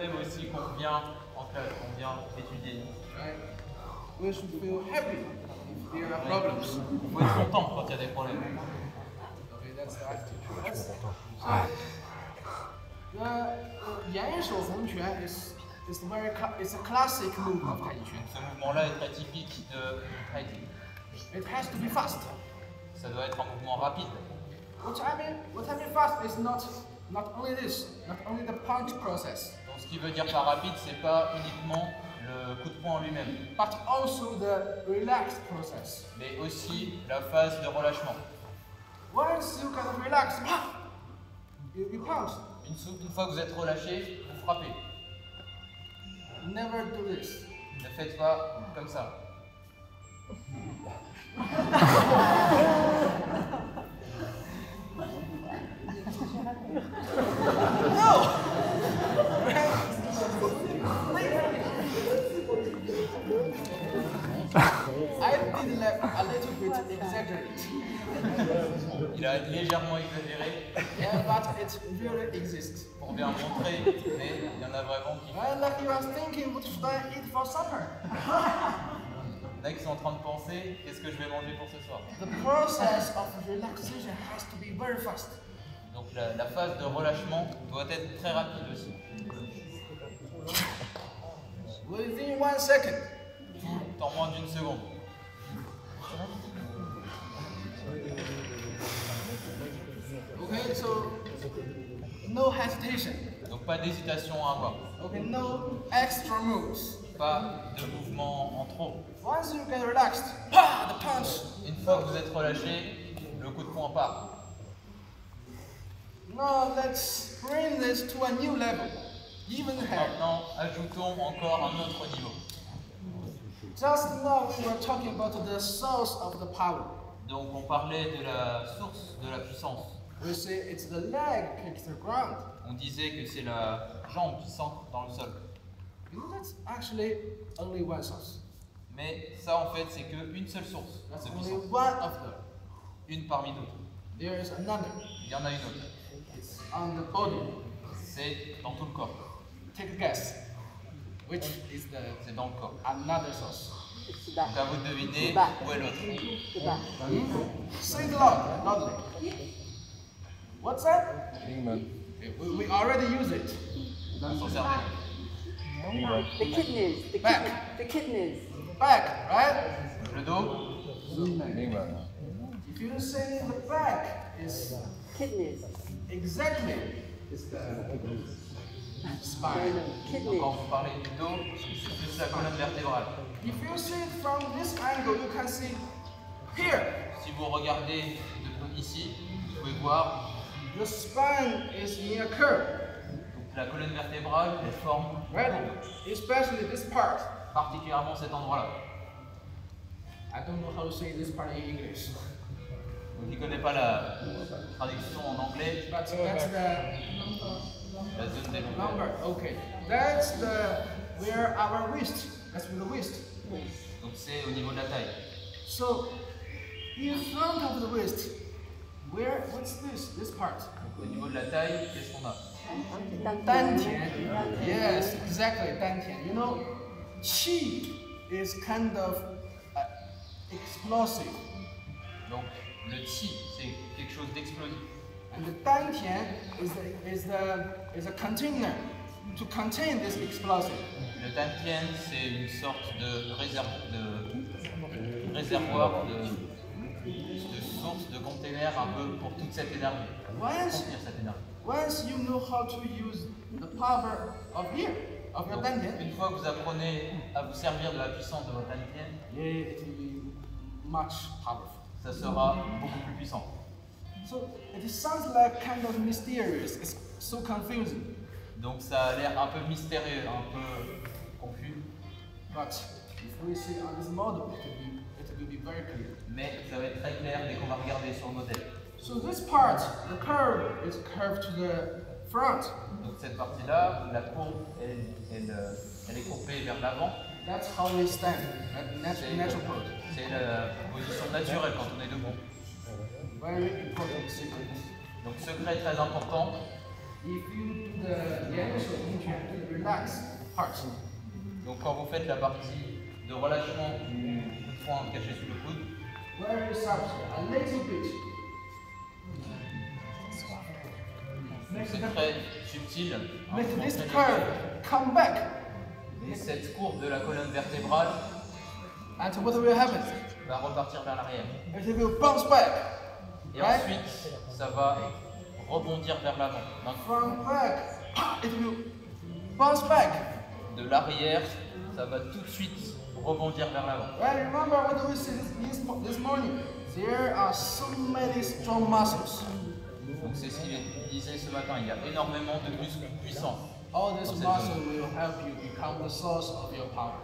problème aussi qu'on vient en classe, qu'on vient étudier. Right? We should feel happy if there are problems. Il faut être content quand il y a des problèmes. Okay, that's the attitude. The 言手逢拳 is a classic move of Tai Chi. Ce mouvement-là est très typique de Tai Chi. It has to be fast. Ça doit être un mouvement rapide. What I mean fast is not only this, not only the punch process, Donc ce qui veut dire par rapide, c'est pas uniquement le coup de poing en lui-même, but also the relaxed process. mais aussi la phase de relâchement. Once you can relax, you punch. Une fois que vous êtes relâché, vous frappez. Never do this. Ne faites pas comme ça. No! I did a little bit exaggerate. Il a légèrement exagéré Yeah, but it really exists. pour bien montrer, mais il y en a vraiment qui Well, like you are thinking, what should I eat for supper? Là, qui sont en train de penser, qu'est-ce que je vais manger pour ce soir? The process of relaxation has to be very fast. Donc la phase de relâchement doit être très rapide aussi. Within 1 second. Tout en moins d'une seconde. Okay, so no hesitation. Donc pas d'hésitation à avoir. Okay, no extra moves. Pas de mouvement en trop. Once you get relaxed, the punch. Une fois que vous êtes relâché, le coup de poing part. Now let's bring this to a new level. Even higher. Maintenant, ajoutons encore un autre niveau. Just now we were talking about the source of the power. Donc on parlait de la source de la puissance. We say it's the leg kicks the ground. On disait que c'est la jambe qui s'ancre dans le sol. You know, that's actually only one source. Mais ça en fait c'est qu'une seule source That's de only puissance. one of them. Une parmi d'autres. There is another. Il y en a une autre. It's on the body. C'est dans tout le corps. Take a guess. Which is the C'est dans le corps. another source? It's the back. Donc à vous de deviner où est l'autre. The back. Say it loudly. What's that? We already use it. On s'en servait. The kidneys. The Back. The kidneys. Back, right? Le dos, If you say the back is Kidneys. exactly is the No, spine. no. donc Kidneys. quand vous parlez du dos, c'est plus la colonne vertébrale. If you see it from this angle, you can see here. Si vous regardez ici, vous pouvez voir The spine is in a curve, donc, la colonne vertébrale, elle forme right? Especially this part. particulièrement cet endroit-là. I don't know how to say this part in English, Donc il ne connaît pas la traduction en anglais, but that's the la zone des lombaires. number. Okay, that's the where our wrist. That's where the wrist. Donc c'est au niveau de la taille. So, in front of the wrist, what's this? This part. Donc, au niveau de la taille, qu'est-ce qu'on a? Dantian. Yes, exactly, Dantian. You know, qi is kind of explosive, Donc le qi, c'est quelque chose d'explosif. and the Dantian is a container to contain this explosive. Le dantian, c'est une sorte de réservoir, de source, de container un peu pour toute cette énergie, pour contenir cette énergie. Once you know how to use the power of here, of your Donc, Dantian, une fois que vous apprenez à vous servir de la puissance de votre dantian, yeah, it will be much powerful. ça sera beaucoup plus puissant. So it sounds like kind of mysterious. It's so confusing. Donc ça a l'air un peu mystérieux, un peu confus, But if we see on this model, it will be very clear. mais ça va être très clair dès qu'on va regarder sur le modèle. So this part, the curve is curved to the front. Donc cette partie-là, la courbe, elle est courbée vers l'avant. That's how we stand, natural pose. C'est la position naturelle quand on est debout. Very important secret. Donc secret très important, if you do the Yanshou, do the relax part. Donc quand vous faites la partie de relâchement du coup de poing caché sous le coude, Very soft, a little bit. c'est très subtil. Hein, Make this très curve léger. come back. Et cette courbe de la colonne vertébrale And what will happen? va repartir vers l'arrière. It will bounce back. Et Right? ensuite, ça va rebondir vers l'avant. Donc, From back, it will bounce back. de l'arrière, ça va tout de suite rebondir vers l'avant. Right? Remember what we said this morning? There are so many strong muscles. Donc c'est ce qu'il disait ce matin, il y a énormément de muscles puissants. All this Dans cette muscle zone. will help you become the source of your power.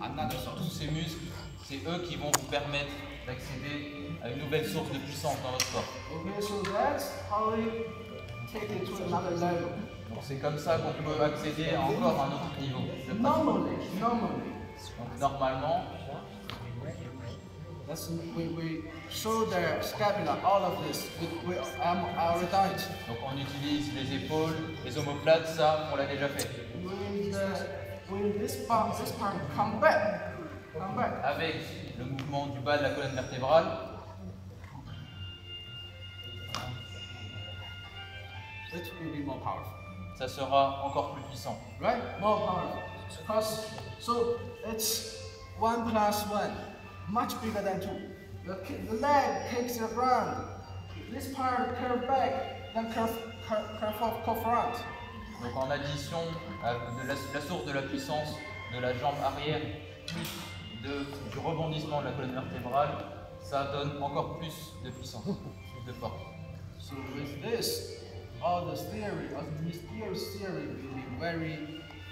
Another Tous source. ces muscles, c'est eux qui vont vous permettre d'accéder à une nouvelle source de puissance dans votre corps. Okay, so that's how we take it to another level. Donc c'est comme ça qu'on peut accéder à encore un autre niveau de pratique. Normally, Donc normalement, that's, we show the scapula, all of this. We already done it. donc on utilise les épaules, les omoplates, ça on l'a déjà fait. When this part come back. Avec le mouvement du bas de la colonne vertébrale, It will be more powerful, ça sera encore plus puissant. right? More powerful. Because so it's 1 plus 1, much bigger than 2. The leg takes the ground. This part curve back, then curve front. Donc en addition de la source de la puissance de la jambe arrière plus du rebondissement de la colonne vertébrale, ça donne encore plus de puissance, plus de force. So with this, all the theory, all the mysterious theory will be very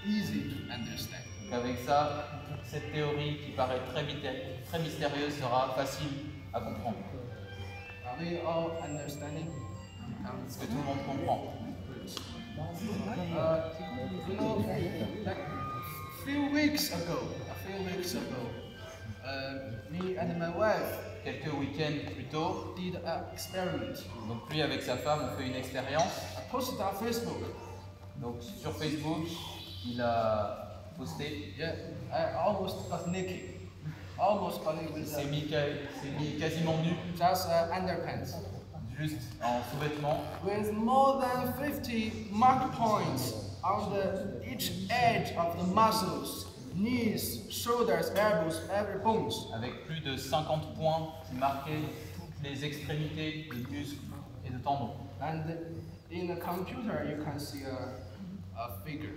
easy to understand. Donc avec ça, cette théorie qui paraît très mystérieuse sera facile à comprendre. Are we all understanding? Est-ce que tout le monde comprend? You know, like a few weeks ago, me and my wife Quelques week-ends plus tôt, did an experiment. donc lui avec sa femme ont fait une expérience. I posted on Facebook. Donc sur Facebook, il a posté, Yeah, I almost got naked. Almost got it with s'est mis quasiment nu, just underpants. juste en sous-vêtements, With more than 50 mark points on each edge of the muscles, knees, shoulders, elbows, every bones. avec plus de 50 points qui marquaient toutes les extrémités des muscles et de tendons. And in the computer, you can see a figure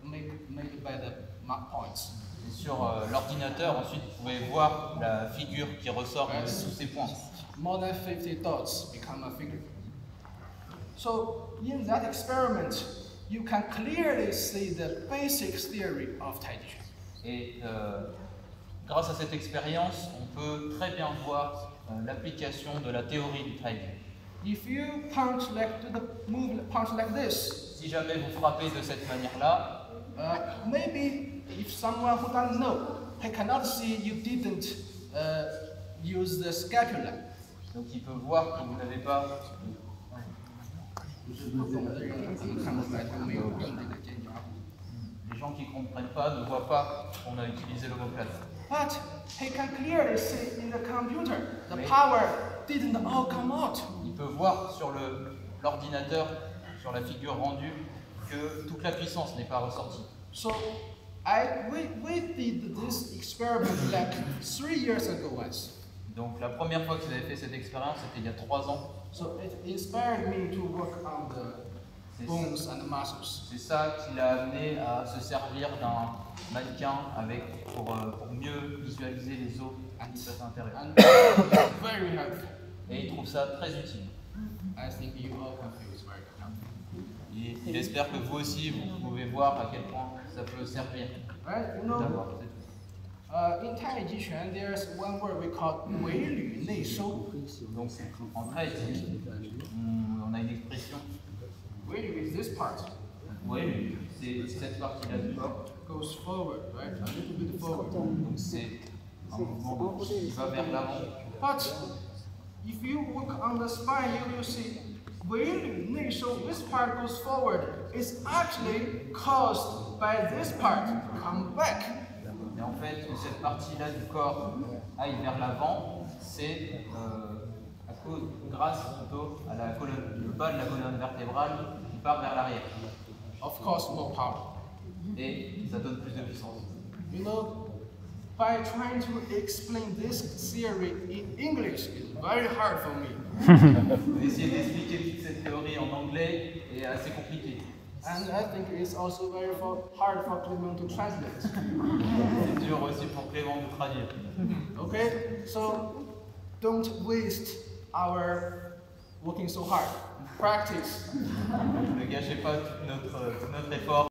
made by the mark points. Et sur l'ordinateur, ensuite, vous pouvez voir la figure qui ressort de tous ces points. More than 50 dots become a figure. So in that experiment, you can clearly see the basic theory of Tai Chi. Et grâce à cette expérience, on peut très bien voir l'application de la théorie du Tai Chi. If you punch punch like this, Si jamais vous frappez de cette manière-là, maybe if someone who doesn't know, he cannot see you didn't use the scapula. donc il peut voir que vous n'avez pas. Les gens qui ne comprennent pas ne voient pas qu'on a utilisé l'omoplate. But he can clearly see in the computer the power didn't all come out. Il peut voir sur l'ordinateur, sur la figure rendue, que toute la puissance n'est pas ressortie. So we did this experiment like 3 years ago once. Donc la première fois que vous avez fait cette expérience, c'était il y a 3 ans. So it inspired me to work on the bones and the muscles. C'est ça qui l'a amené à se servir d'un mannequin pour mieux visualiser les os qui passent à l'intérieur. And very helpful. Et il trouve ça très utile. I think you all can feel it's very helpful. Et il espère que vous aussi, vous pouvez voir à quel point ça peut servir Right? You know, d'avoir cette in Tai Chi Chuan, there's one word we call 围履内收. Donc en Tai Chi, on a une expression. 围履 is this part. Oui, c'est cette partie-là du corps. Goes forward, right? A little bit forward. Donc c'est un mouvement qui va vers l'avant. But if you work on the spine, you will see so this part goes forward. It's actually caused by this part to come back. Et en fait, que cette partie-là du corps aille vers l'avant, c'est grâce plutôt à la colonne, le bas de la colonne vertébrale qui part vers l'arrière. Of course, more power. Et ça donne plus de puissance. You know, by trying to explain this theory in English is very hard for me. Essayer d'expliquer toute cette théorie en anglais est assez compliqué. And I think it's also very hard for Clement to translate. C'est dur aussi pour Clément de traduire. Okay, so don't waste our working so hard. Practice. Ne gâchez pas tout notre effort.